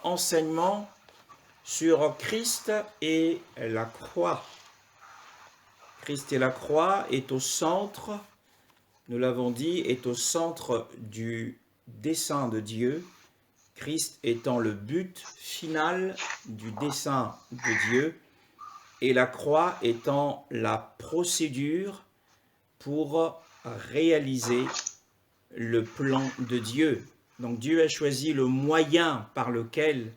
Enseignement sur Christ et la croix. Christ et la croix est au centre, nous l'avons dit, est au centre du dessein de Dieu, Christ étant le but final du dessein de Dieu et la croix étant la procédure pour réaliser le plan de Dieu. Donc Dieu a choisi le moyen par lequel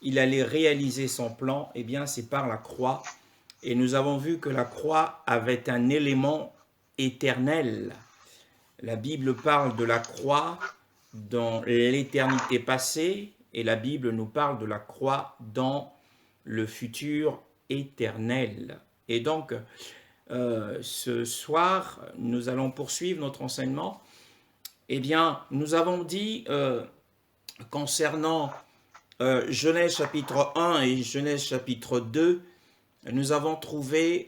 il allait réaliser son plan, et bien c'est par la croix. Et nous avons vu que la croix avait un élément éternel. La Bible parle de la croix dans l'éternité passée, et la Bible nous parle de la croix dans le futur éternel. Et donc, ce soir, nous allons poursuivre notre enseignement. Eh bien, nous avons dit concernant Genèse chapitre 1 et Genèse chapitre 2, nous avons trouvé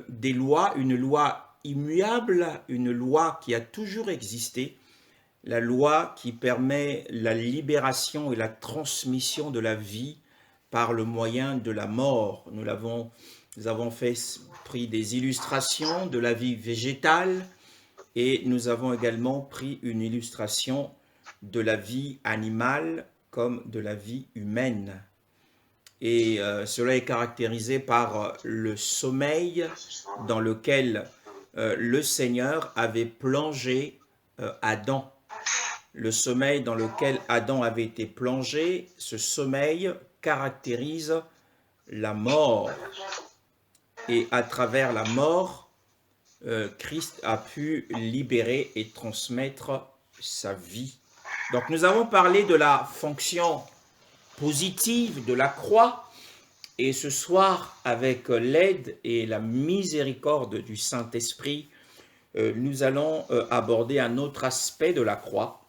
des lois, une loi immuable, une loi qui a toujours existé, la loi qui permet la libération et la transmission de la vie par le moyen de la mort. Nous avons pris des illustrations de la vie végétale et nous avons également pris une illustration de la vie animale comme de la vie humaine. Et cela est caractérisé par le sommeil dans lequel le Seigneur avait plongé Adam. Le sommeil dans lequel Adam avait été plongé, ce sommeil caractérise la mort. Et à travers la mort, Christ a pu libérer et transmettre sa vie. Donc nous avons parlé de la fonction positive de la croix, et ce soir, avec l'aide et la miséricorde du Saint-Esprit, nous allons aborder un autre aspect de la croix,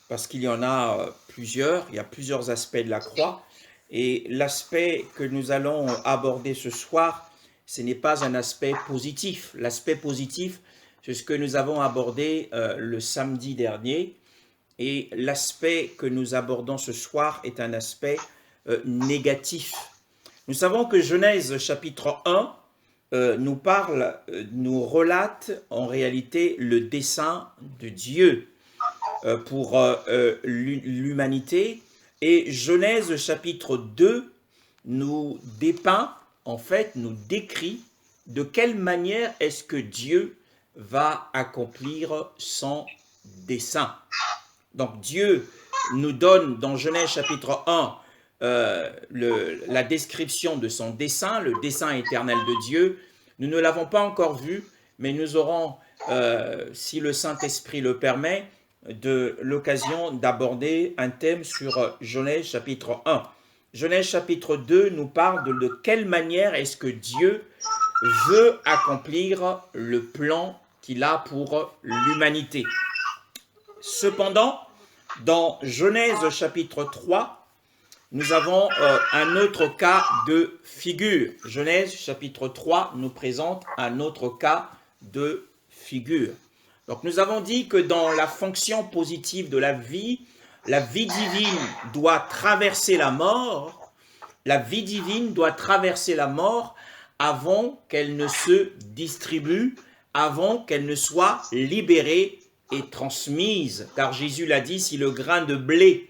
parce qu'il y en a plusieurs, il y a plusieurs aspects de la croix, et l'aspect que nous allons aborder ce soir, ce n'est pas un aspect positif. L'aspect positif, c'est ce que nous avons abordé le samedi dernier, et l'aspect que nous abordons ce soir est un aspect négatif. Nous savons que Genèse chapitre 1 nous relate en réalité le dessein de Dieu pour l'humanité, et Genèse chapitre 2 nous dépeint, en fait, nous décrit de quelle manière est-ce que Dieu va accomplir son dessein. Donc Dieu nous donne dans Genèse chapitre 1 la description de son dessein, le dessein éternel de Dieu. Nous ne l'avons pas encore vu, mais nous aurons, si le Saint-Esprit le permet, l'occasion d'aborder un thème sur Genèse chapitre 1. Genèse chapitre 2 nous parle de quelle manière est-ce que Dieu veut accomplir le plan qu'il a pour l'humanité. Cependant, dans Genèse chapitre 3, nous avons un autre cas de figure. Genèse chapitre 3 nous présente un autre cas de figure. Donc nous avons dit que dans la fonction positive de la vie divine doit traverser la mort. La vie divine doit traverser la mort avant qu'elle ne se distribue, avant qu'elle ne soit libérée et transmise. Car Jésus l'a dit, si le grain de blé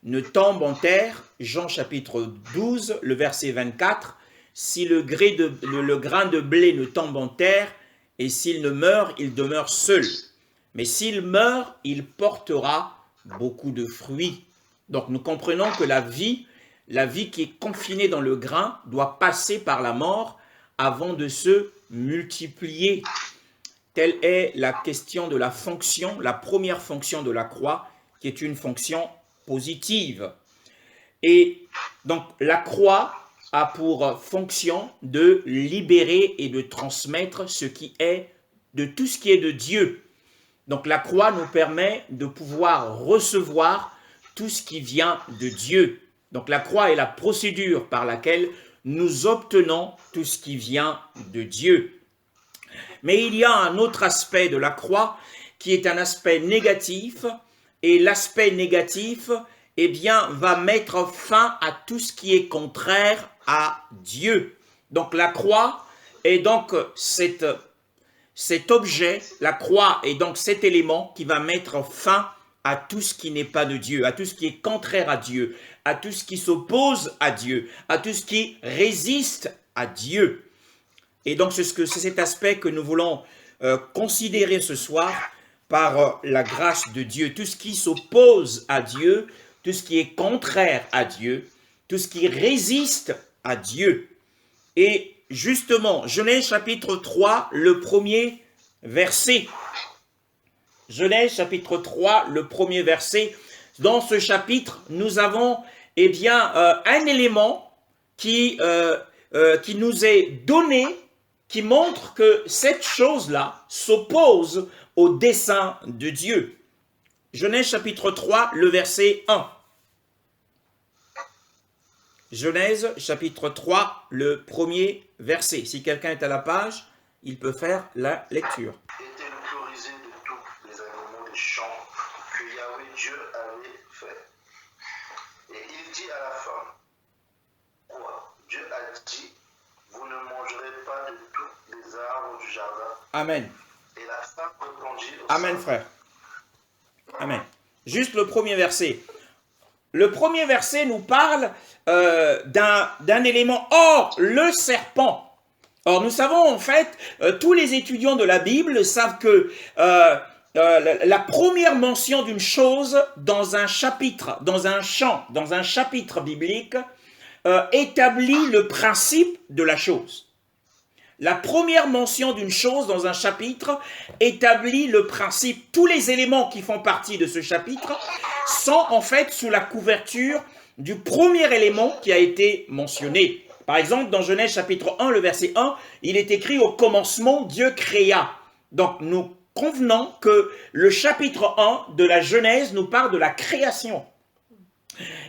ne tombe en terre, Jean chapitre 12, le verset 24, si le grain de blé ne tombe en terre, et s'il ne meurt, il demeure seul. Mais s'il meurt, il portera beaucoup de fruits. Donc nous comprenons que la vie qui est confinée dans le grain doit passer par la mort avant de se multiplier. Telle est la question de la fonction, la première fonction de la croix, qui est une fonction positive. Et donc la croix a pour fonction de libérer et de transmettre ce qui est de tout ce qui est de Dieu. Donc la croix nous permet de pouvoir recevoir tout ce qui vient de Dieu. Donc la croix est la procédure par laquelle nous obtenons tout ce qui vient de Dieu. Mais il y a un autre aspect de la croix qui est un aspect négatif, et l'aspect négatif eh bien, va mettre fin à tout ce qui est contraire à Dieu. Donc la croix est donc cet objet, la croix est donc cet élément qui va mettre fin à tout ce qui n'est pas de Dieu, à tout ce qui est contraire à Dieu, à tout ce qui s'oppose à Dieu, à tout ce qui résiste à Dieu. Et donc c'est cet aspect que nous voulons considérer ce soir par la grâce de Dieu. Tout ce qui s'oppose à Dieu, tout ce qui est contraire à Dieu, tout ce qui résiste à Dieu. Et justement, Genèse chapitre 3, le premier verset. Genèse chapitre 3, le premier verset. Dans ce chapitre, nous avons un élément qui nous est donné, qui montre que cette chose-là s'oppose au dessein de Dieu. Genèse chapitre 3, le verset 1. Genèse chapitre 3, le premier verset. Si quelqu'un est à la page, il peut faire la lecture. Était le plus rusé de tous les animaux des champs que Yahweh Dieu avait fait. Et il dit à la femme, quoi? Dieu a dit, vous ne mangerez pas de tous les arbres du jardin. Amen. Et la femme répondit au Amen, frère. Amen. Juste le premier verset. Le premier verset nous parle d'un élément. Or, le serpent. Or, nous savons en fait, tous les étudiants de la Bible savent que la première mention d'une chose dans un chapitre, dans un chant, dans un chapitre biblique, établit le principe de la chose. La première mention d'une chose dans un chapitre établit le principe. Tous les éléments qui font partie de ce chapitre sont en fait sous la couverture du premier élément qui a été mentionné. Par exemple, dans Genèse chapitre 1, le verset 1, il est écrit « Au commencement, Dieu créa ». Donc, nous convenons que le chapitre 1 de la Genèse nous parle de la création.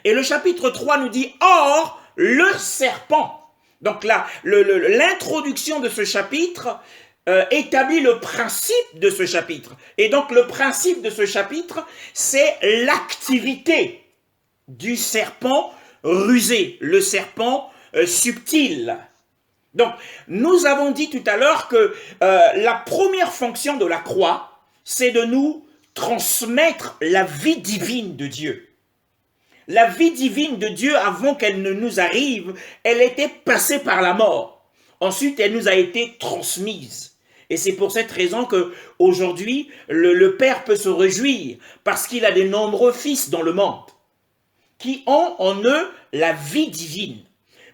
Et le chapitre 3 nous dit « Or, le serpent ». Donc là, l'introduction de ce chapitre établit le principe de ce chapitre. Et donc le principe de ce chapitre, c'est l'activité du serpent rusé, le serpent subtil. Donc nous avons dit tout à l'heure que la première fonction de la croix, c'est de nous transmettre la vie divine de Dieu. La vie divine de Dieu, avant qu'elle ne nous arrive, elle était passée par la mort. Ensuite, elle nous a été transmise. Et c'est pour cette raison que aujourd'hui, le Père peut se réjouir parce qu'il a de nombreux fils dans le monde qui ont en eux la vie divine.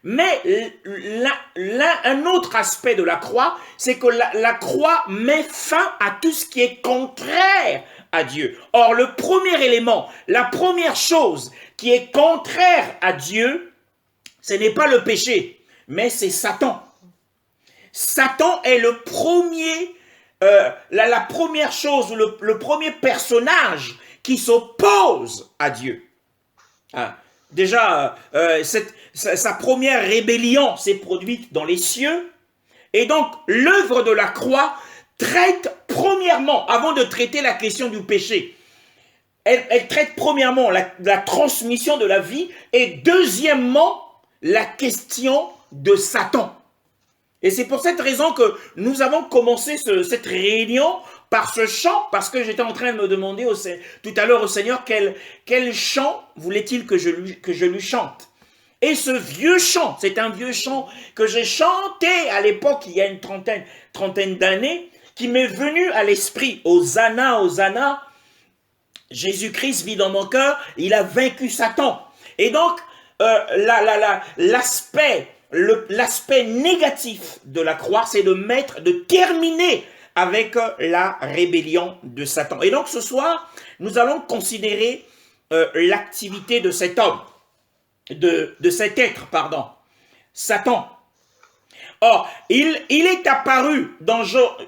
Mais un autre aspect de la croix, c'est que la croix met fin à tout ce qui est contraire à Dieu. Or, le premier élément, la première chose qui est contraire à Dieu, ce n'est pas le péché, mais c'est Satan. Satan est le premier, la première chose, le premier personnage qui s'oppose à Dieu. Déjà, sa première rébellion s'est produite dans les cieux, et donc l'œuvre de la croix traite premièrement, avant de traiter la question du péché, elle traite premièrement la transmission de la vie et deuxièmement la question de Satan. Et c'est pour cette raison que nous avons commencé cette réunion par ce chant, parce que j'étais en train de me demander tout à l'heure au Seigneur quel chant voulait-il que je lui chante. Et ce vieux chant, c'est un vieux chant que j'ai chanté à l'époque, il y a une trentaine d'années, qui m'est venu à l'esprit. Hosanna, Hosanna, Jésus-Christ vit dans mon cœur, il a vaincu Satan. Et donc, l'aspect négatif de la croix, c'est de terminer avec la rébellion de Satan. Et donc, ce soir, nous allons considérer l'activité de cet homme, de cet être, Satan. Or, il est apparu,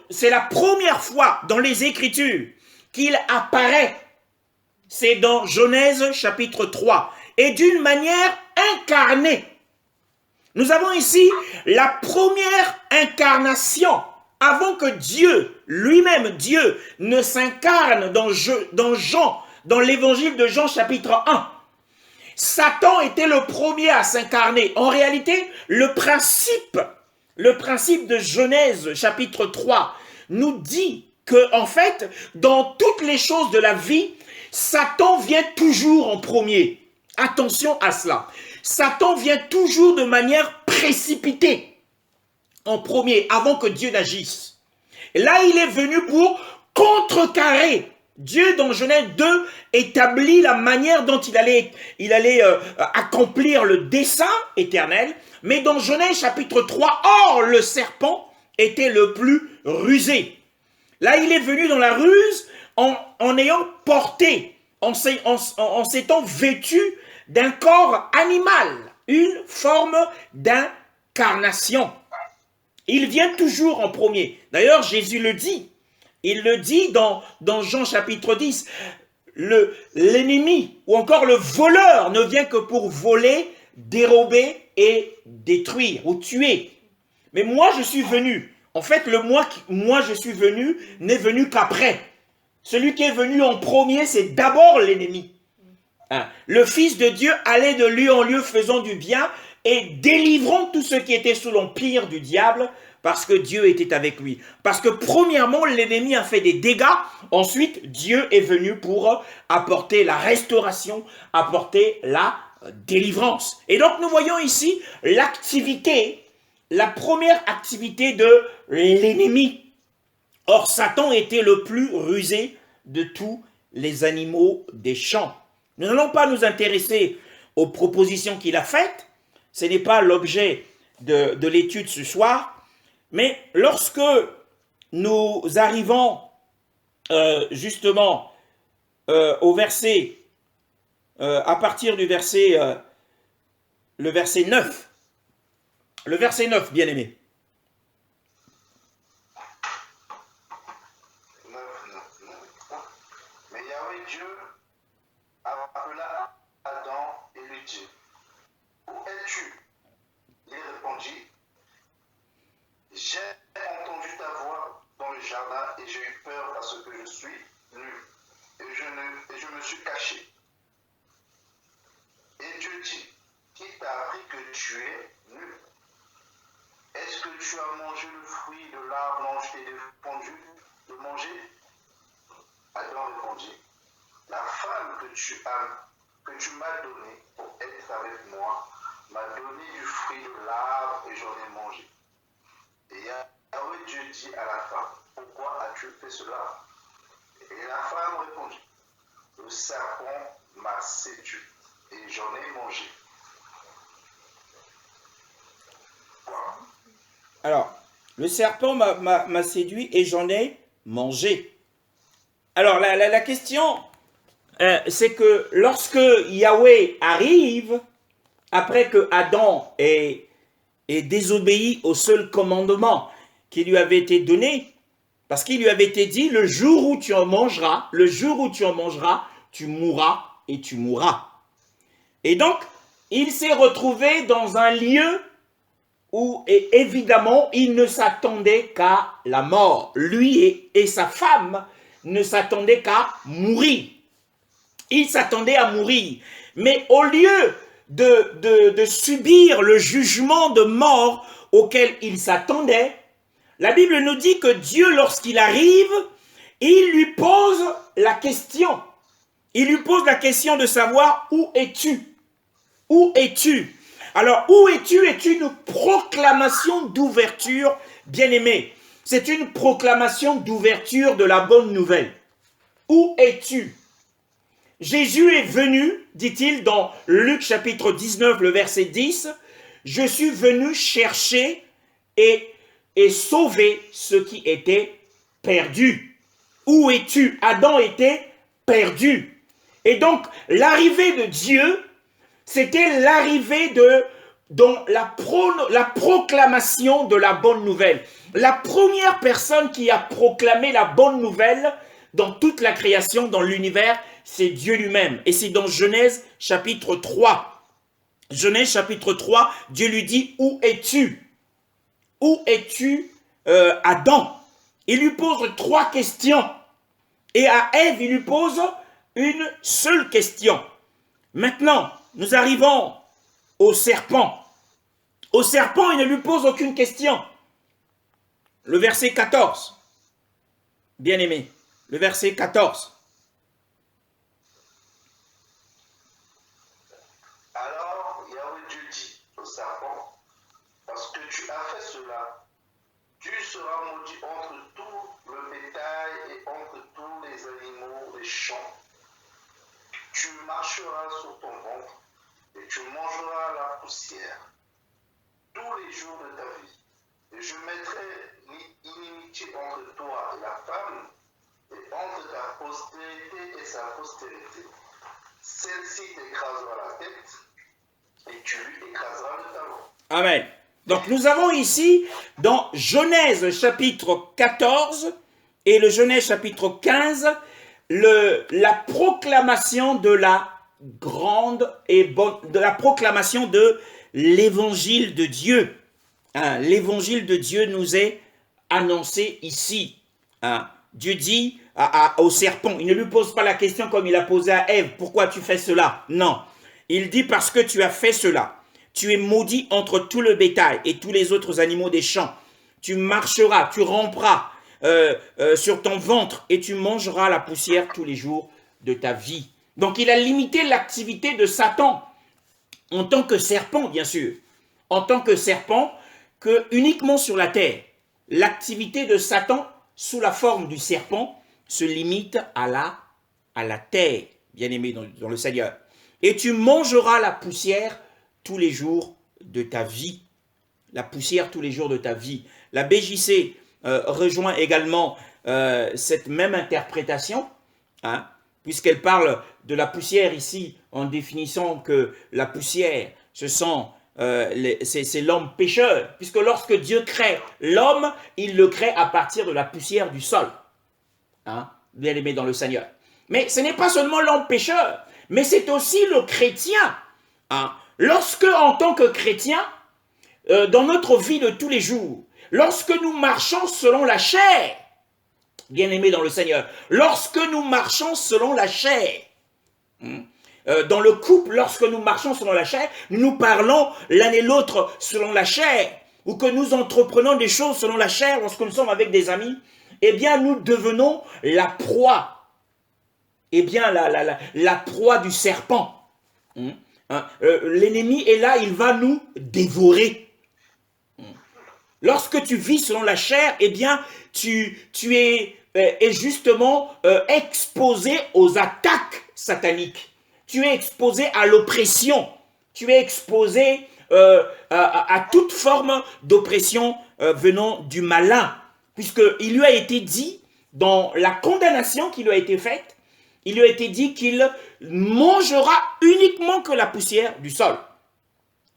c'est la première fois dans les Écritures qu'il apparaît. C'est dans Genèse chapitre 3. Et d'une manière incarnée. Nous avons ici la première incarnation. Avant que Dieu, lui-même Dieu, ne s'incarne dans l'évangile de Jean chapitre 1. Satan était le premier à s'incarner. En réalité, le principe de Genèse chapitre 3 nous dit que, en fait, dans toutes les choses de la vie, Satan vient toujours en premier. Attention à cela. Satan vient toujours de manière précipitée en premier, avant que Dieu n'agisse. Et là, il est venu pour contrecarrer. Dieu, dans Genèse 2, établit la manière dont il allait accomplir le dessein éternel. Mais dans Genèse chapitre 3, or, le serpent était le plus rusé. Là, il est venu dans la ruse en ayant porté, en s'étant vêtu d'un corps animal, une forme d'incarnation. Il vient toujours en premier. D'ailleurs, Jésus le dit. Il le dit dans Jean chapitre 10. L'ennemi ou encore le voleur ne vient que pour voler, dérober et détruire ou tuer. Mais moi, je suis venu. En fait, le moi je suis venu n'est venu qu'après. Celui qui est venu en premier, c'est d'abord l'ennemi. Le Fils de Dieu allait de lieu en lieu faisant du bien et délivrant tous ceux qui étaient sous l'empire du diable parce que Dieu était avec lui. Parce que premièrement, l'ennemi a fait des dégâts. Ensuite, Dieu est venu pour apporter la restauration, apporter la délivrance. Et donc, nous voyons ici l'activité, la première activité de l'ennemi. Or, Satan était le plus rusé de tous les animaux des champs. Nous n'allons pas nous intéresser aux propositions qu'il a faites. Ce n'est pas l'objet de l'étude ce soir. Mais lorsque nous arrivons justement au verset, à partir du verset, le verset 9. Le verset 9, bien aimé. Mais Yahweh Dieu appela Adam et lui dit, où es-tu? Il répondit, j'ai entendu ta voix dans le jardin et j'ai eu peur parce que je suis nu et je me suis caché. Et Dieu dit, qui t'a appris que tu es nu? Est-ce que tu as mangé le fruit de l'arbre dont je t'ai défendu de manger? Adam répondit, la femme que tu m'as donnée pour être avec moi m'a donné du fruit de l'arbre et j'en ai mangé. Et Yahweh Dieu dit à la femme, pourquoi as-tu fait cela? Et la femme répondit, le serpent m'a séduit et j'en ai mangé. Voilà. Alors, le serpent m'a séduit et j'en ai mangé. Alors, la question, c'est que lorsque Yahweh arrive, après que Adam ait désobéi au seul commandement qui lui avait été donné, parce qu'il lui avait été dit, le jour où tu en mangeras, tu mourras et tu mourras. Et donc, il s'est retrouvé dans un lieu où, et évidemment, il ne s'attendait qu'à la mort. Lui et sa femme ne s'attendaient qu'à mourir. Ils s'attendaient à mourir. Mais au lieu de subir le jugement de mort auquel ils s'attendaient, la Bible nous dit que Dieu, lorsqu'il arrive, il lui pose la question. Il lui pose la question de savoir où es-tu? Où es-tu? Alors, où es-tu est une proclamation d'ouverture, bien-aimé. C'est une proclamation d'ouverture de la bonne nouvelle. Où es-tu? Jésus est venu, dit-il dans Luc chapitre 19, le verset 10, « Je suis venu chercher et sauver ceux qui étaient perdus. » Où es-tu? Adam était perdu. Et donc, l'arrivée de Dieu, c'était l'arrivée dans la proclamation de la bonne nouvelle. La première personne qui a proclamé la bonne nouvelle dans toute la création, dans l'univers, c'est Dieu lui-même. Et c'est dans Genèse chapitre 3. Genèse chapitre 3, Dieu lui dit, où es-tu? Où es-tu, Adam? Il lui pose 3 questions. Et à Ève, il lui pose une seule question. Maintenant, nous arrivons au serpent. Au serpent, il ne lui pose aucune question. Le verset 14. Bien-aimé, le verset 14. Alors Yahweh Dieu dit au serpent, parce que tu as fait cela, tu seras maudit entre tout le bétail et entre tous les animaux des champs. Tu marcheras sur ton ventre et tu mangeras la poussière tous les jours de ta vie. Et je mettrai l'inimitié entre toi et la femme, et entre ta postérité et sa postérité. Celle-ci t'écrasera la tête, et tu lui écraseras le talon. Amen. Donc nous avons ici, dans Genèse chapitre 14 et le Genèse chapitre 15, la proclamation de la grande et bonne, de la proclamation de l'évangile de Dieu. Hein, l'évangile de Dieu nous est annoncé ici. Hein, Dieu dit au serpent, il ne lui pose pas la question comme il a posé à Ève, pourquoi tu fais cela? Non, il dit parce que tu as fait cela. Tu es maudit entre tout le bétail et tous les autres animaux des champs. Tu marcheras, tu ramperas sur ton ventre et tu mangeras la poussière tous les jours de ta vie. Donc il a limité l'activité de Satan en tant que serpent, bien sûr. En tant que serpent, que uniquement sur la terre. L'activité de Satan sous la forme du serpent se limite à la terre, bien-aimé dans le Seigneur. Et tu mangeras la poussière tous les jours de ta vie. La poussière tous les jours de ta vie. La BJC rejoint également cette même interprétation, hein, puisqu'elle parle de la poussière ici en définissant que la poussière, c'est l'homme pécheur, puisque lorsque Dieu crée l'homme, il le crée à partir de la poussière du sol. Hein, bien aimé dans le Seigneur. Mais ce n'est pas seulement l'homme pécheur, mais c'est aussi le chrétien. Hein. Lorsque, en tant que chrétien, dans notre vie de tous les jours, lorsque nous marchons selon la chair, bien aimé dans le Seigneur, lorsque nous marchons selon la chair, dans le couple, lorsque nous marchons selon la chair, nous parlons l'un et l'autre selon la chair, ou que nous entreprenons des choses selon la chair lorsque nous sommes avec des amis, eh bien nous devenons la proie, eh bien la proie du serpent. L'ennemi est là, il va nous dévorer. Lorsque tu vis selon la chair, eh bien tu es justement exposé aux attaques sataniques. Tu es exposé à l'oppression. Tu es exposé à toute forme d'oppression venant du malin. Puisqu'il lui a été dit, dans la condamnation qui lui a été faite, il lui a été dit qu'il mangera uniquement que la poussière du sol.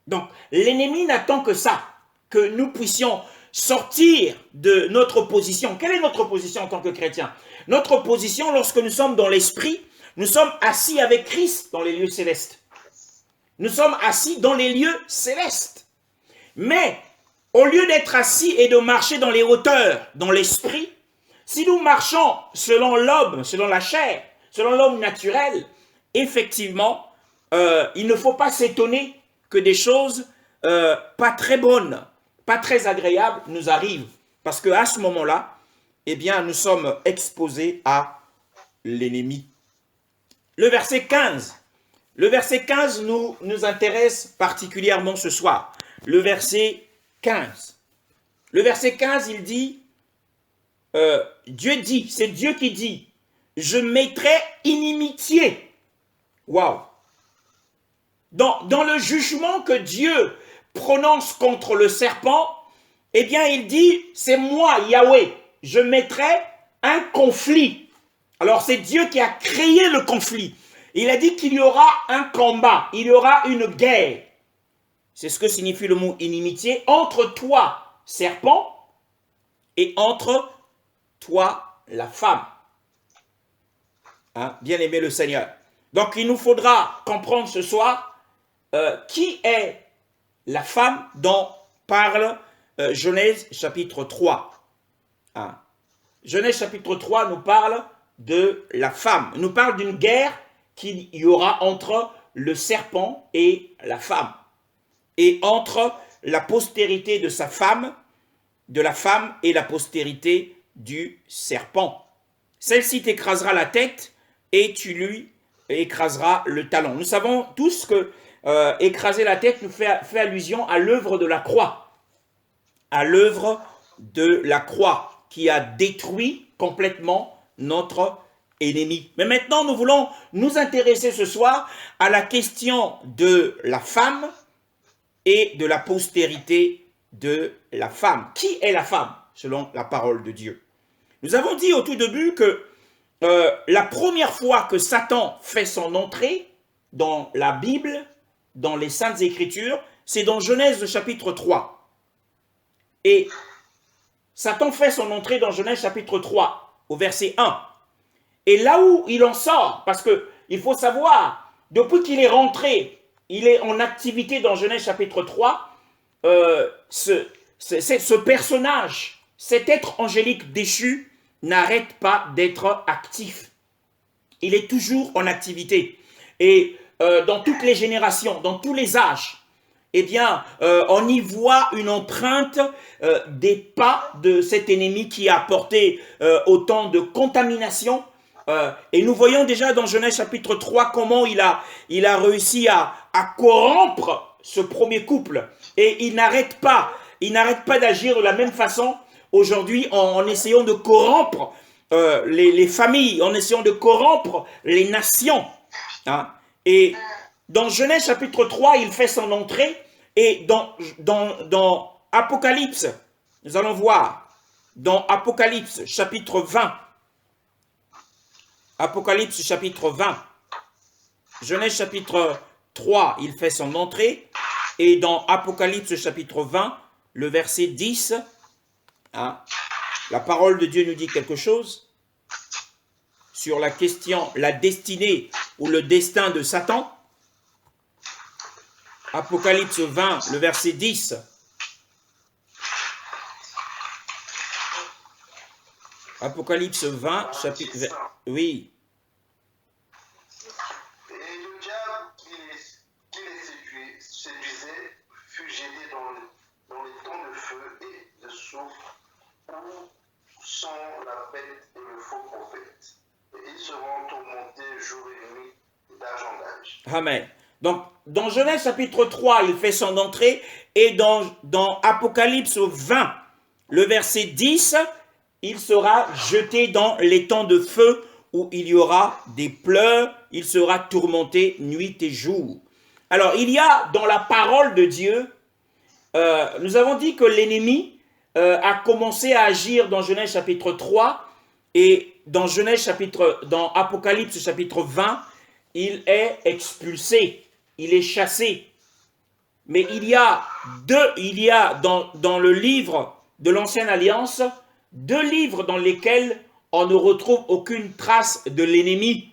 Donc, l'ennemi n'attend que ça, que nous puissions sortir de notre position. Quelle est notre position en tant que chrétien? Notre position, lorsque nous sommes dans l'esprit, nous sommes assis avec Christ dans les lieux célestes. Nous sommes assis dans les lieux célestes. Mais, au lieu d'être assis et de marcher dans les hauteurs, dans l'esprit, si nous marchons selon l'homme, selon la chair, selon l'homme naturel, effectivement, il ne faut pas s'étonner que des choses pas très bonnes, pas très agréables nous arrivent. Parce qu'à ce moment-là, eh bien, nous sommes exposés à l'ennemi. Le verset 15. Le verset 15 nous intéresse particulièrement ce soir. Le verset 15. Le verset 15, il dit, Dieu dit, c'est Dieu qui dit, je mettrai inimitié. Waouh! Dans le jugement que Dieu prononce contre le serpent, eh bien, il dit, c'est moi, Yahweh, je mettrai un conflit. Alors, c'est Dieu qui a créé le conflit. Il a dit qu'il y aura un combat, il y aura une guerre. C'est ce que signifie le mot inimitié, entre toi, serpent, et entre toi, la femme. Hein, bien aimé le Seigneur. Donc, il nous faudra comprendre ce soir qui est la femme dont parle Genèse chapitre 3. Hein. Genèse chapitre 3 nous parle de la femme, nous parle d'une guerre qu'il y aura entre le serpent et la femme, et entre la postérité de sa femme, de la femme et la postérité du serpent. Celle-ci t'écrasera la tête et tu lui écraseras le talon. Nous savons tous que écraser la tête nous fait allusion à l'œuvre de la croix, à l'œuvre de la croix qui a détruit complètement notre ennemi. Mais maintenant, nous voulons nous intéresser ce soir à la question de la femme et de la postérité de la femme. Qui est la femme, selon la parole de Dieu? Nous avons dit au tout début que la première fois que Satan fait son entrée dans la Bible, dans les Saintes Écritures, c'est dans Genèse chapitre 3. Et Satan fait son entrée dans Genèse chapitre 3, au verset 1. Et là où il en sort, parce qu'il faut savoir, depuis qu'il est rentré, il est en activité dans Genèse chapitre 3, ce personnage, cet être angélique déchu, n'arrête pas d'être actif. Il est toujours en activité. Et dans toutes les générations, dans tous les âges, eh bien, on y voit une empreinte des pas de cet ennemi qui a apporté autant de contamination. Et nous voyons déjà dans Genèse chapitre 3 comment il a réussi à corrompre ce premier couple. Et il n'arrête pas d'agir de la même façon aujourd'hui en essayant de corrompre les familles, en essayant de corrompre les nations. Hein. Et dans Genèse chapitre 3, il fait son entrée. Et dans Apocalypse, nous allons voir, dans Apocalypse chapitre 20, Apocalypse chapitre 20, Genèse chapitre 3, il fait son entrée. Et dans Apocalypse chapitre 20, le verset 10, hein, la parole de Dieu nous dit quelque chose sur la question, la destinée ou le destin de Satan. Apocalypse 20, le verset 10. Apocalypse 20, chapitre... Oui. Et le diable qui les séduisait fut jeté dans les temps de feu et de soufre où sont la bête et le faux prophète. Et ils seront tourmentés jour et nuit d'âge en âge. Amen. Donc, dans Genèse chapitre 3, il fait son entrée. Et dans Apocalypse 20, le verset 10, il sera jeté dans les temps de feu où il y aura des pleurs, il sera tourmenté nuit et jour. Alors, il y a dans la parole de Dieu, nous avons dit que l'ennemi a commencé à agir dans Genèse chapitre 3 et dans Apocalypse chapitre 20, il est expulsé, il est chassé. Mais il y a dans le livre de l'Ancienne Alliance, 2 livres dans lesquels on ne retrouve aucune trace de l'ennemi.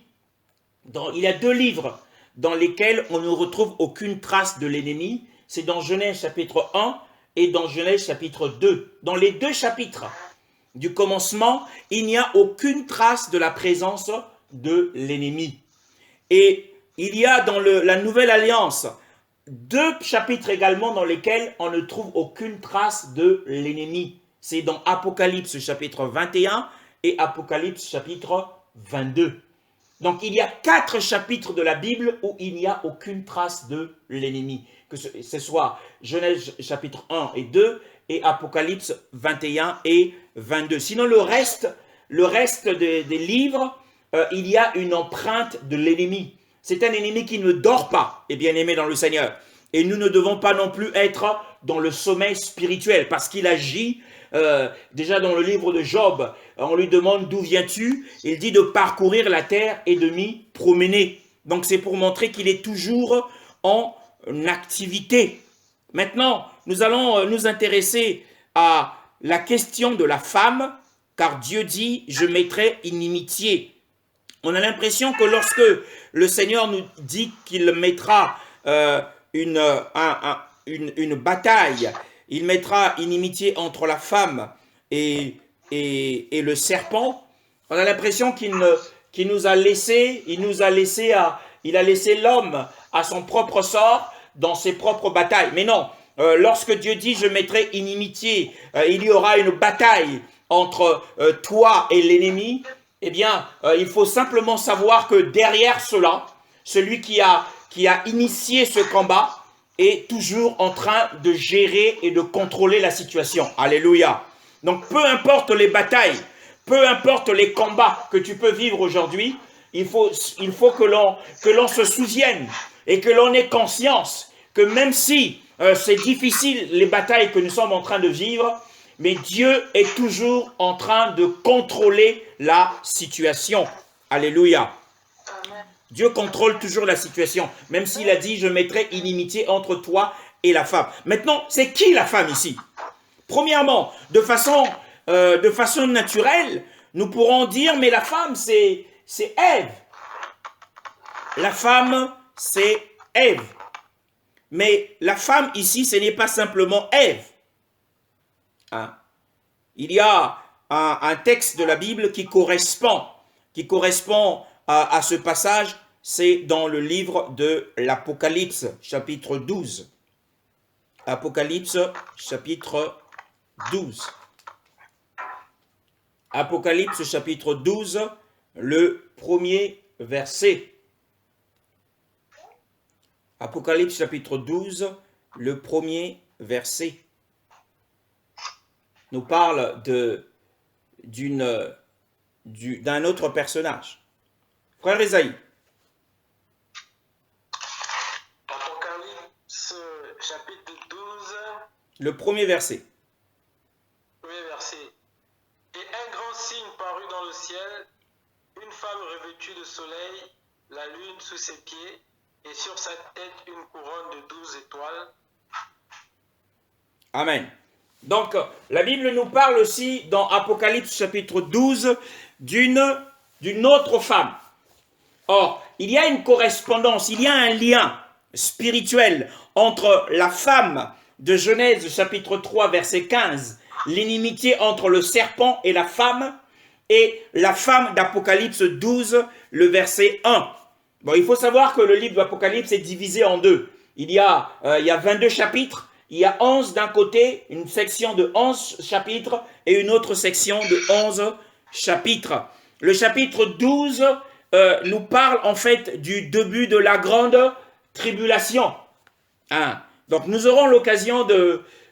Il y a 2 livres dans lesquels on ne retrouve aucune trace de l'ennemi. C'est dans Genèse chapitre 1 et dans Genèse chapitre 2. Dans les 2 chapitres du commencement, il n'y a aucune trace de la présence de l'ennemi. Et il y a dans la Nouvelle Alliance 2 chapitres également dans lesquels on ne trouve aucune trace de l'ennemi. C'est dans Apocalypse chapitre 21 et Apocalypse chapitre 22. Donc il y a 4 chapitres de la Bible où il n'y a aucune trace de l'ennemi. Que ce soit Genèse chapitre 1 et 2 et Apocalypse 21 et 22. Sinon le reste des livres, il y a une empreinte de l'ennemi. C'est un ennemi qui ne dort pas, et bien aimé dans le Seigneur. Et nous ne devons pas non plus être dans le sommeil spirituel parce qu'il agit. Déjà dans le livre de Job, on lui demande d'où viens-tu? Il dit de parcourir la terre et de m'y promener. Donc c'est pour montrer qu'il est toujours en activité. Maintenant, nous allons nous intéresser à la question de la femme, car Dieu dit, je mettrai inimitié. On a l'impression que lorsque le Seigneur nous dit qu'il mettra une bataille, il mettra inimitié entre la femme et le serpent, on a l'impression qu'il nous a laissé il a laissé l'homme à son propre sort dans ses propres batailles. Mais non, lorsque Dieu dit je mettrai inimitié, il y aura une bataille entre toi et l'ennemi, eh bien, il faut simplement savoir que derrière cela, celui qui a initié ce combat est toujours en train de gérer et de contrôler la situation. Alléluia. Donc, peu importe les batailles, peu importe les combats que tu peux vivre aujourd'hui, il faut que l'on se souvienne et que l'on ait conscience que même si c'est difficile les batailles que nous sommes en train de vivre, mais Dieu est toujours en train de contrôler la situation. Alléluia. Dieu contrôle toujours la situation, même s'il a dit « je mettrai inimitié entre toi et la femme ». Maintenant, c'est qui la femme ici? Premièrement, de façon naturelle, nous pourrons dire « mais la femme, c'est Ève ». La femme, c'est Ève. Mais la femme ici, ce n'est pas simplement Ève. Hein? Il y a un texte de la Bible qui correspond à ce passage, c'est dans le livre de l'Apocalypse, chapitre 12. Apocalypse, chapitre 12. Apocalypse, chapitre 12, le premier verset. Apocalypse, chapitre 12, le premier verset nous parle d'un autre personnage. Frère Esaïe. Apocalypse chapitre 12. Le premier verset. Premier verset. Et un grand signe parut dans le ciel, une femme revêtue de soleil, la lune sous ses pieds, et sur sa tête une couronne de 12 étoiles. Amen. Donc, la Bible nous parle aussi dans Apocalypse chapitre 12 d'une autre femme. Or, il y a une correspondance, il y a un lien spirituel entre la femme de Genèse chapitre 3 verset 15, l'inimitié entre le serpent et la femme d'Apocalypse 12, le verset 1. Bon, il faut savoir que le livre d'Apocalypse est divisé en deux. Il y a 22 chapitres, il y a 11 d'un côté, une section de 11 chapitres et une autre section de 11 chapitres. Le chapitre 12 nous parle en fait du début de la grande tribulation. Hein? Donc nous aurons l'occasion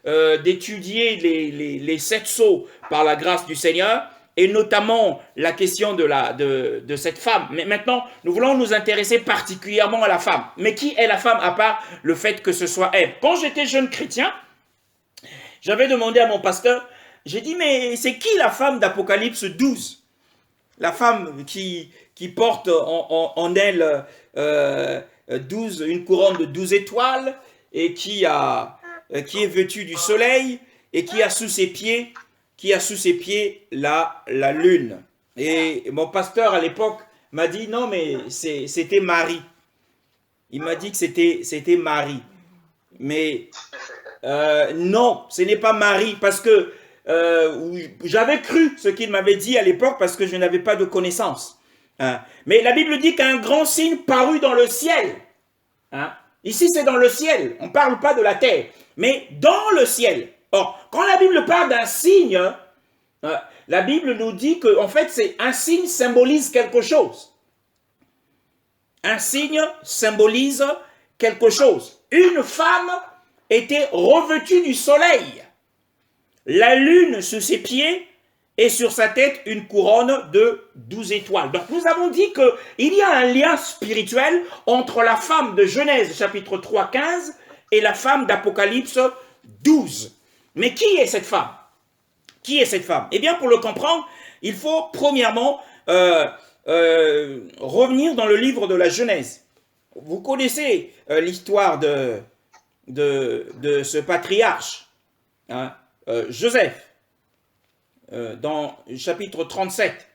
d'étudier les 7 sceaux par la grâce du Seigneur, et notamment la question de cette femme. Mais maintenant, nous voulons nous intéresser particulièrement à la femme. Mais qui est la femme à part le fait que ce soit Ève? Quand j'étais jeune chrétien, j'avais demandé à mon pasteur, j'ai dit, mais c'est qui la femme d'Apocalypse 12? La femme qui porte en elle 12, une couronne de 12 étoiles et qui est vêtue du soleil et qui a sous ses pieds la lune. Et mon pasteur à l'époque m'a dit non, mais c'était Marie. Il m'a dit que c'était Marie. Mais non, ce n'est pas Marie, parce que j'avais cru ce qu'il m'avait dit à l'époque parce que je n'avais pas de connaissance. Hein. Mais la Bible dit qu'un grand signe parut dans le ciel. Hein. Ici, c'est dans le ciel. On ne parle pas de la terre, mais dans le ciel. Or, quand la Bible parle d'un signe, la Bible nous dit que, en fait, un signe symbolise quelque chose. Un signe symbolise quelque chose. Une femme était revêtue du soleil, la lune sous ses pieds et sur sa tête une couronne de 12 étoiles. Donc nous avons dit qu'il y a un lien spirituel entre la femme de Genèse chapitre 3, 15 et la femme d'Apocalypse 12. Mais qui est cette femme? Qui est cette femme? Eh bien, pour le comprendre, il faut premièrement revenir dans le livre de la Genèse. Vous connaissez l'histoire de ce patriarche, hein, Joseph, dans le chapitre 37.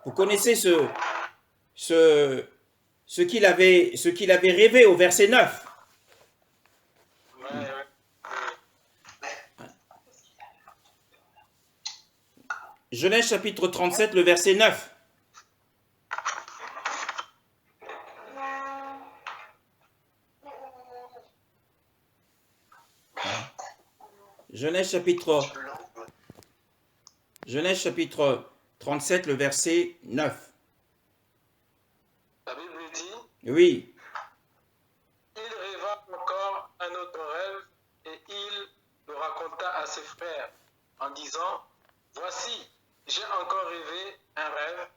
Vous connaissez ce qu'il avait rêvé au verset 9. Genèse chapitre 37, le verset 9. Genèse chapitre 37, le verset 9. La Bible dit, Oui. il rêva encore un autre rêve et il le raconta à ses frères en disant, voici, j'ai encore rêvé un rêve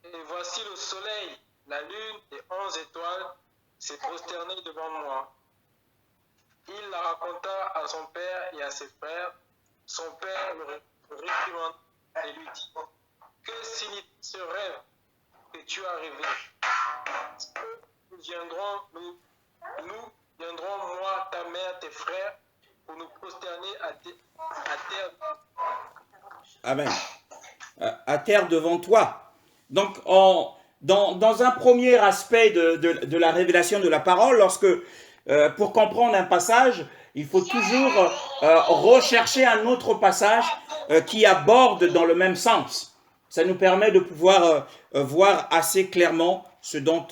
et voici le soleil, la lune et 11 étoiles s'est prosterné devant moi. Il la raconta à son père et à ses frères. Son père le réprimanda et lui dit, que signifie ce rêve que tu as rêvé? Nous viendrons, moi, ta mère, tes frères, pour nous prosterner à terre. Amen. À terre devant toi. Donc, dans un premier aspect de la révélation de la parole, pour comprendre un passage, il faut toujours rechercher un autre passage qui aborde dans le même sens. Ça nous permet de pouvoir voir assez clairement ce dont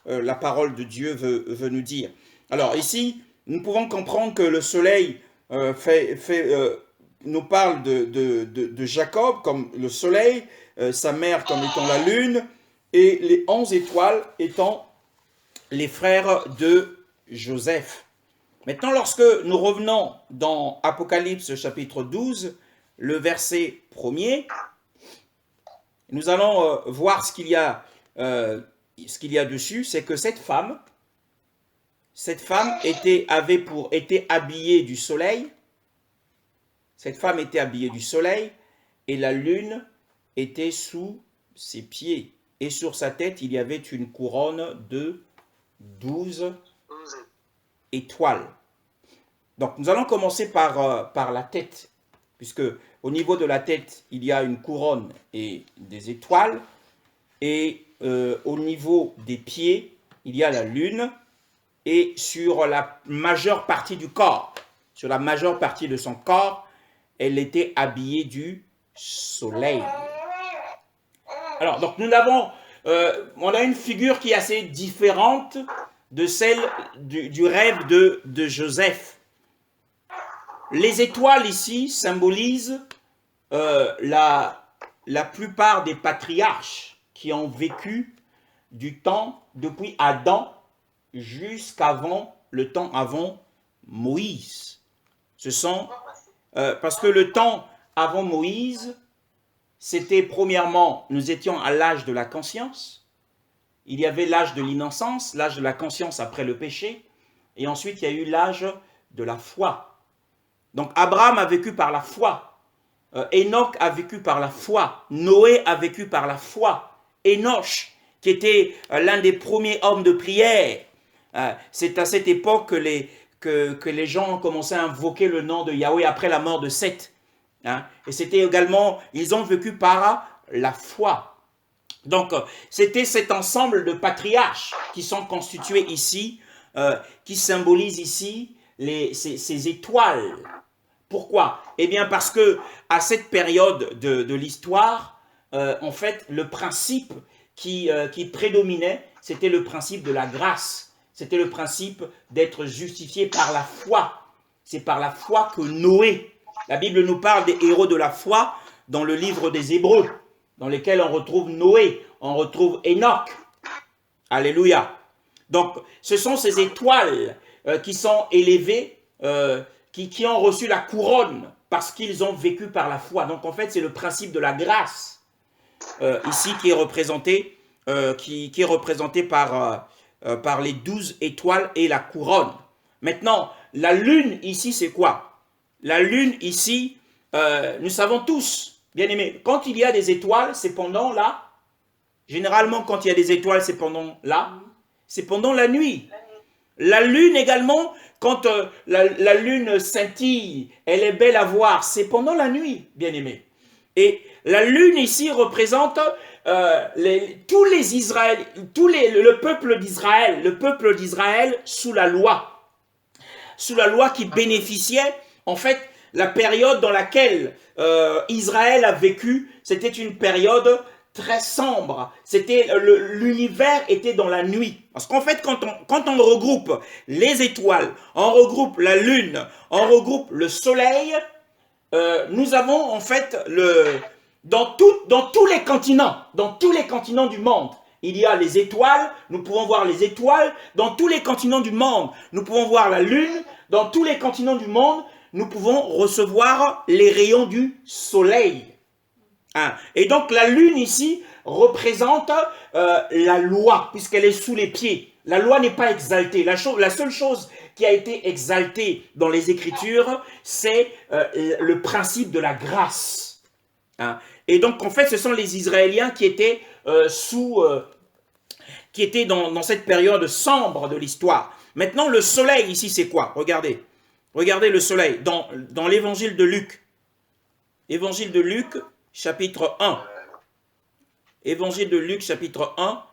la parole de Dieu veut nous dire. Alors ici, nous pouvons comprendre que le soleil nous parle de Jacob comme le soleil, sa mère comme étant la lune, et les 11 étoiles étant les frères de Joseph. Maintenant, lorsque nous revenons dans Apocalypse chapitre 12, le verset 1er, nous allons voir ce qu'il y a dessus, c'est que cette femme était habillée du soleil. Cette femme était habillée du soleil et la lune était sous ses pieds. Et sur sa tête, il y avait une couronne de 12 étoiles. Donc, nous allons commencer par la tête, puisque au niveau de la tête, il y a une couronne et des étoiles. Et au niveau des pieds, il y a la lune. Et sur la majeure partie du corps, sur la majeure partie de son corps, elle était habillée du soleil. Alors, donc on a une figure qui est assez différente de celle du rêve de Joseph. Les étoiles ici symbolisent la plupart des patriarches qui ont vécu du temps depuis Adam jusqu'avant le temps avant Moïse. Parce que le temps avant Moïse, c'était premièrement, nous étions à l'âge de la conscience. Il y avait l'âge de l'innocence, l'âge de la conscience après le péché. Et ensuite, il y a eu l'âge de la foi. Donc, Abraham a vécu par la foi. Enoch a vécu par la foi. Noé a vécu par la foi. Enoch, qui était l'un des premiers hommes de prière. C'est à cette époque que les gens ont commencé à invoquer le nom de Yahweh après la mort de Seth. Et c'était également, ils ont vécu par la foi. Donc, c'était cet ensemble de patriarches qui sont constitués ici, qui symbolisent ici ces étoiles. Pourquoi? Eh bien, parce que à cette période de l'histoire, en fait, le principe qui prédominait, c'était le principe de la grâce. C'était le principe d'être justifié par la foi. C'est par la foi que Noé, la Bible nous parle des héros de la foi dans le livre des Hébreux, dans lesquels on retrouve Noé, on retrouve Enoch. Alléluia. Donc, ce sont ces étoiles qui sont élevées, qui ont reçu la couronne parce qu'ils ont vécu par la foi. Donc, en fait, c'est le principe de la grâce ici qui est représenté, par les 12 étoiles et la couronne. Maintenant, la lune ici, c'est quoi? La lune ici, nous savons tous, bien aimés, quand il y a des étoiles, c'est pendant généralement quand il y a des étoiles, c'est pendant c'est pendant la nuit. La lune également, quand la lune scintille, elle est belle à voir, c'est pendant la nuit, bien aimés. Et la lune ici représente tous les Israéliens, le peuple d'Israël sous la loi qui bénéficiait en fait la période dans laquelle Israël a vécu, c'était une période très sombre. L'univers était dans la nuit. Parce qu'en fait, quand on regroupe les étoiles, on regroupe la lune, on regroupe le soleil, nous avons en fait dans tous les continents du monde, il y a les étoiles, nous pouvons voir les étoiles. Dans tous les continents du monde, nous pouvons voir la lune. Dans tous les continents du monde, nous pouvons recevoir les rayons du soleil. Hein. Et donc la lune ici représente la loi, puisqu'elle est sous les pieds. La loi n'est pas exaltée. La seule chose qui a été exaltée dans les Écritures, c'est le principe de la grâce. Hein. Et donc en fait, ce sont les Israéliens qui étaient qui étaient dans cette période sombre de l'histoire. Maintenant, le soleil ici, c'est quoi? Regardez. Regardez le soleil dans l'évangile de Luc. Évangile de Luc, chapitre 1. Évangile de Luc, chapitre 1.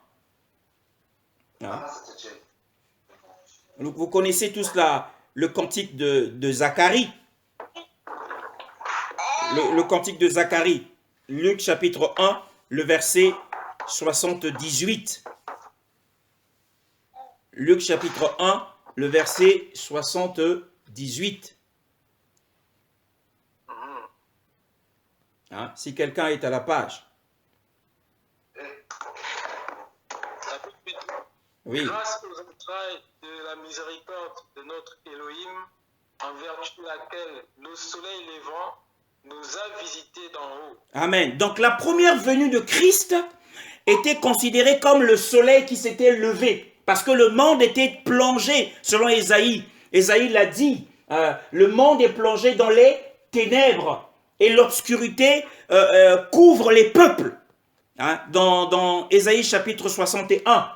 Hein? Donc, vous connaissez tous le cantique de Zacharie. Le cantique de Zacharie. Luc, chapitre 1, le verset 78. Luc, chapitre 1, le verset 78. Hein? Si quelqu'un est à la page. Oui. Grâce aux entrailles de la miséricorde de notre Elohim, en vertu de laquelle le soleil levant nous a visités d'en haut. Amen. Donc la première venue de Christ était considérée comme le soleil qui s'était levé. Parce que le monde était plongé, selon Ésaïe. Ésaïe l'a dit, le monde est plongé dans les ténèbres. Et l'obscurité couvre les peuples. Hein, dans Ésaïe chapitre 61.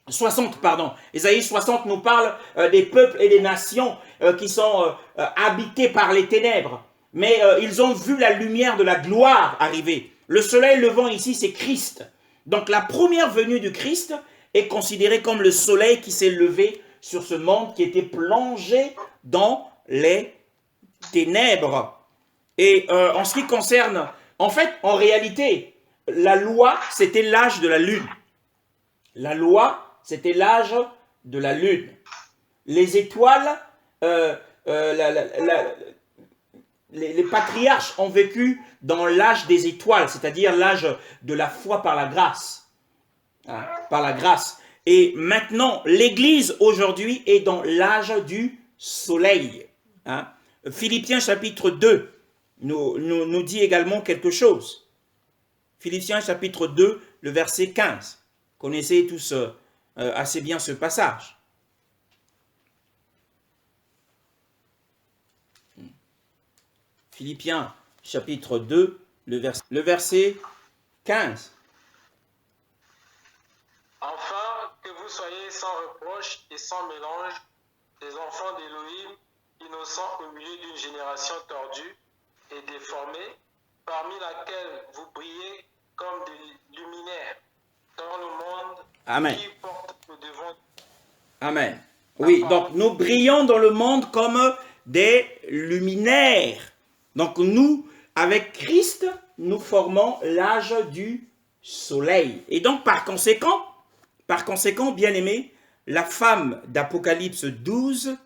60, pardon. Ésaïe 60 nous parle des peuples et des nations qui sont habités par les ténèbres. Mais ils ont vu la lumière de la gloire arriver. Le soleil levant ici, c'est Christ. Donc la première venue du Christ est considérée comme le soleil qui s'est levé sur ce monde qui était plongé dans les ténèbres. Et en ce qui concerne, en fait, en réalité, la loi, c'était l'âge de la lune. La loi, c'était l'âge de la lune. Les étoiles, les patriarches ont vécu dans l'âge des étoiles, c'est-à-dire l'âge de la foi par la grâce. Hein, par la grâce. Et maintenant, l'Église aujourd'hui est dans l'âge du soleil. Hein. Philippiens chapitre 2 nous dit également quelque chose. Philippiens chapitre 2, le verset 15. Vous connaissez tous assez bien ce passage. Philippiens chapitre 2, le verset 15. Enfin, que vous soyez sans reproche et sans mélange, des enfants d'Élohim, innocents au milieu d'une génération tordue et déformée, parmi laquelle vous brillez comme des luminaires dans le monde. Amen. Qui porte le devant. Amen. Oui, donc nous brillons dans le monde comme des luminaires. Donc nous, avec Christ, nous formons l'âge du soleil. Et donc par conséquent, bien-aimés, la femme d'Apocalypse 12,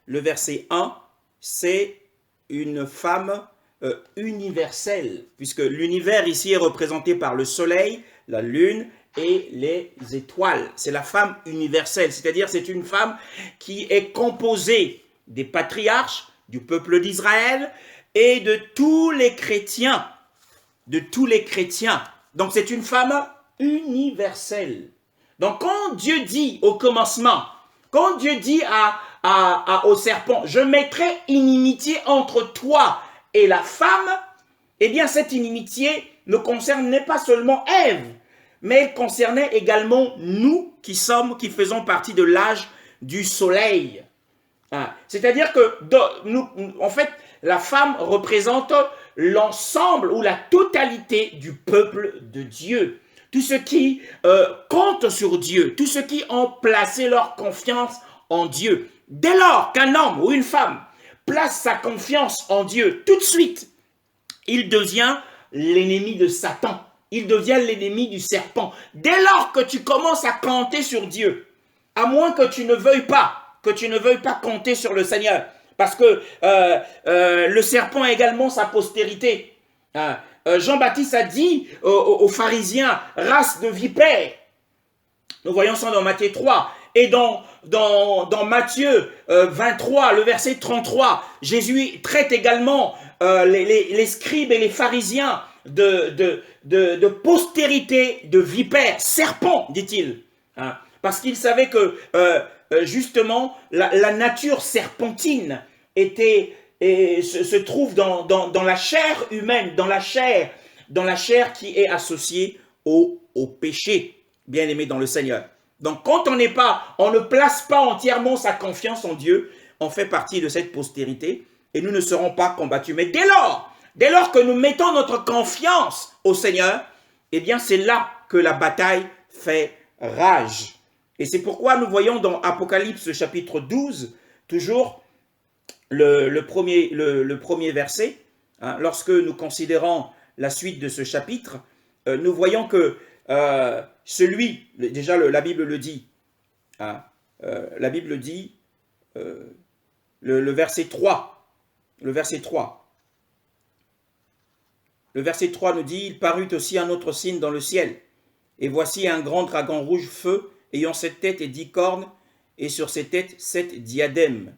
le verset 1, c'est une femme universelle, puisque l'univers ici est représenté par le soleil, la lune et les étoiles. C'est la femme universelle, c'est-à-dire c'est une femme qui est composée des patriarches, du peuple d'Israël et de tous les chrétiens. Donc c'est une femme universelle. Donc quand Dieu dit au commencement, quand Dieu dit au serpent, je mettrai inimitié entre toi et la femme, eh bien cette inimitié ne concernait pas seulement Ève, mais elle concernait également nous qui faisons partie de l'âge du soleil. C'est-à-dire que en fait, la femme représente l'ensemble ou la totalité du peuple de Dieu. Tous ceux qui comptent sur Dieu, tous ceux qui ont placé leur confiance en Dieu. Dès lors qu'un homme ou une femme place sa confiance en Dieu, tout de suite, il devient l'ennemi de Satan. Il devient l'ennemi du serpent. Dès lors que tu commences à compter sur Dieu, à moins que tu ne veuilles pas compter sur le Seigneur, parce que le serpent a également sa postérité. Jean-Baptiste a dit aux pharisiens, race de vipères. Nous voyons ça dans Matthieu 3. Et dans Matthieu 23, le verset 33, Jésus traite également les scribes et les pharisiens de postérité de vipères, serpents, dit-il. Parce qu'il savait que justement la nature serpentine se trouve dans la chair humaine, dans la chair qui est associée au péché, bien aimé dans le Seigneur. Donc quand on ne place pas entièrement sa confiance en Dieu, on fait partie de cette postérité et nous ne serons pas combattus. Mais dès lors que nous mettons notre confiance au Seigneur, eh bien c'est là que la bataille fait rage. Et c'est pourquoi nous voyons dans Apocalypse chapitre 12, toujours le premier verset, lorsque nous considérons la suite de ce chapitre, nous voyons que déjà la Bible le dit, la Bible dit, le verset 3, le verset 3 nous dit, il parut aussi un autre signe dans le ciel, et voici un grand dragon rouge feu, ayant 7 têtes et 10 cornes, et sur ses têtes 7 diadèmes.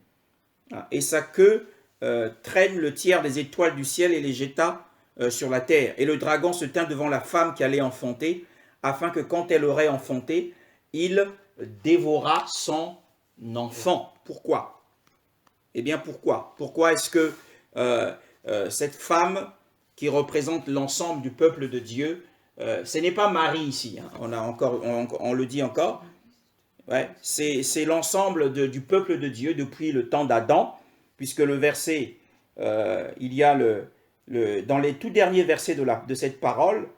Et sa queue traîne le tiers des étoiles du ciel et les jeta sur la terre. Et le dragon se tint devant la femme qui allait enfanter, afin que quand elle aurait enfanté, il dévora son enfant. Pourquoi? Eh bien pourquoi? Pourquoi est-ce que cette femme qui représente l'ensemble du peuple de Dieu, ce n'est pas Marie ici, on le dit encore, ouais, c'est l'ensemble du peuple de Dieu depuis le temps d'Adam, puisque le verset, il y a dans les tout derniers versets de cette parole,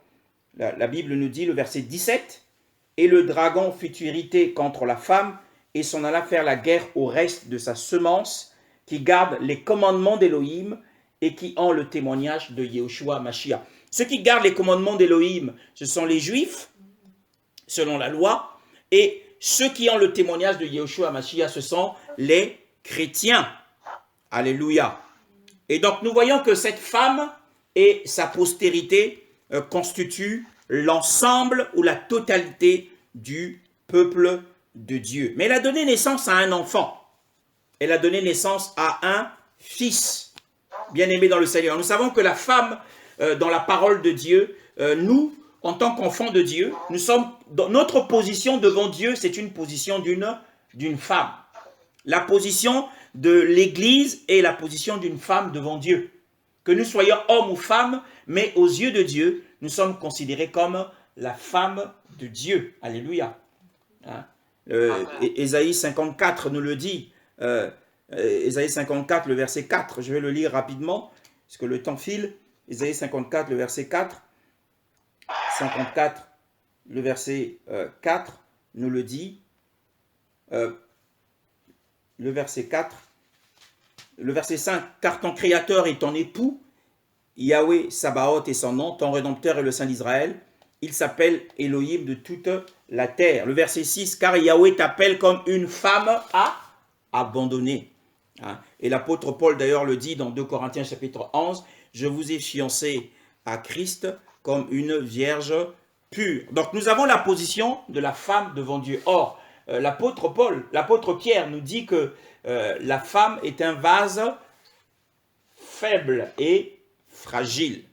la Bible nous dit, le verset 17, « Et le dragon fut irrité contre la femme et s'en alla faire la guerre au reste de sa semence, qui garde les commandements d'Élohim et qui ont le témoignage de Yahushua Mashiach. » Ceux qui gardent les commandements d'Élohim, ce sont les Juifs, selon la loi, et ceux qui ont le témoignage de Yahushua Mashiach, ce sont les chrétiens. Alléluia. Et donc nous voyons que cette femme et sa postérité constituent l'ensemble ou la totalité du peuple de Dieu. Mais elle a donné naissance à un enfant. Elle a donné naissance à un fils, bien-aimé dans le Seigneur. Nous savons que la femme, dans la parole de Dieu, nous, en tant qu'enfants de Dieu, nous sommes dans notre position devant Dieu, c'est une position d'une femme. La position de l'Église est la position d'une femme devant Dieu. Que nous soyons hommes ou femmes, mais aux yeux de Dieu, nous sommes considérés comme la femme de Dieu. Alléluia. Ésaïe 54 nous le dit. Ésaïe 54, le verset 4. Je vais le lire rapidement, parce que le temps file. Ésaïe 54, le verset 4. 54, le verset 4 nous le dit. Le verset 4. Le verset 5. « Car ton Créateur est ton époux, Yahweh Sabaoth est son nom, ton Rédempteur est le Saint d'Israël. Il s'appelle Elohim de toute la terre. » Le verset 6. « Car Yahweh t'appelle comme une femme à abandonner. » Et l'apôtre Paul d'ailleurs le dit dans 2 Corinthiens chapitre 11. « Je vous ai fiancé à Christ comme une vierge pure. » Donc nous avons la position de la femme devant Dieu. Or, l'apôtre Pierre nous dit que la femme est un vase faible et fragile.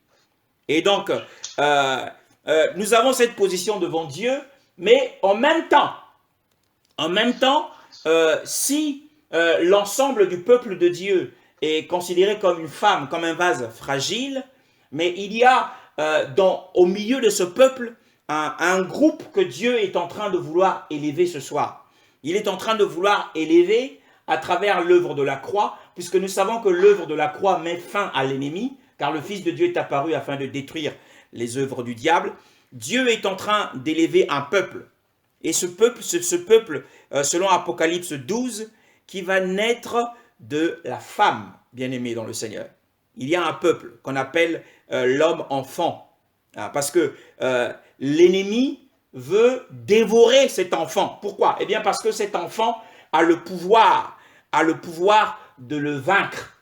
Et donc, nous avons cette position devant Dieu, mais en même temps, si l'ensemble du peuple de Dieu est considéré comme une femme, comme un vase fragile, mais il y a au milieu de ce peuple un groupe que Dieu est en train de vouloir élever ce soir. Il est en train de vouloir élever à travers l'œuvre de la croix, puisque nous savons que l'œuvre de la croix met fin à l'ennemi, car le Fils de Dieu est apparu afin de détruire les œuvres du diable. Dieu est en train d'élever un peuple. Et ce peuple, selon Apocalypse 12, qui va naître de la femme bien-aimée dans le Seigneur. Il y a un peuple qu'on appelle l'homme enfant. Parce que l'ennemi veut dévorer cet enfant. Pourquoi? Eh bien parce que cet enfant a le pouvoir de le vaincre,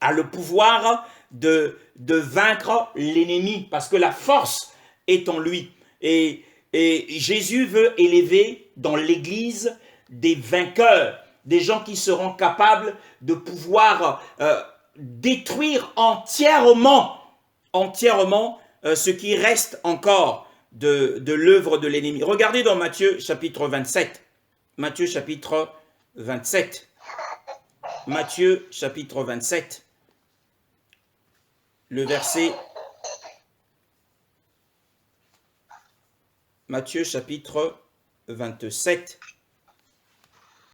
a le pouvoir de vaincre l'ennemi, parce que la force est en lui. Et Jésus veut élever dans l'Église des vainqueurs, des gens qui seront capables de pouvoir détruire entièrement ce qui reste encore de l'œuvre de l'ennemi. Regardez dans Matthieu chapitre 27. Matthieu chapitre 27. Matthieu chapitre 27. Le verset. Matthieu chapitre 27.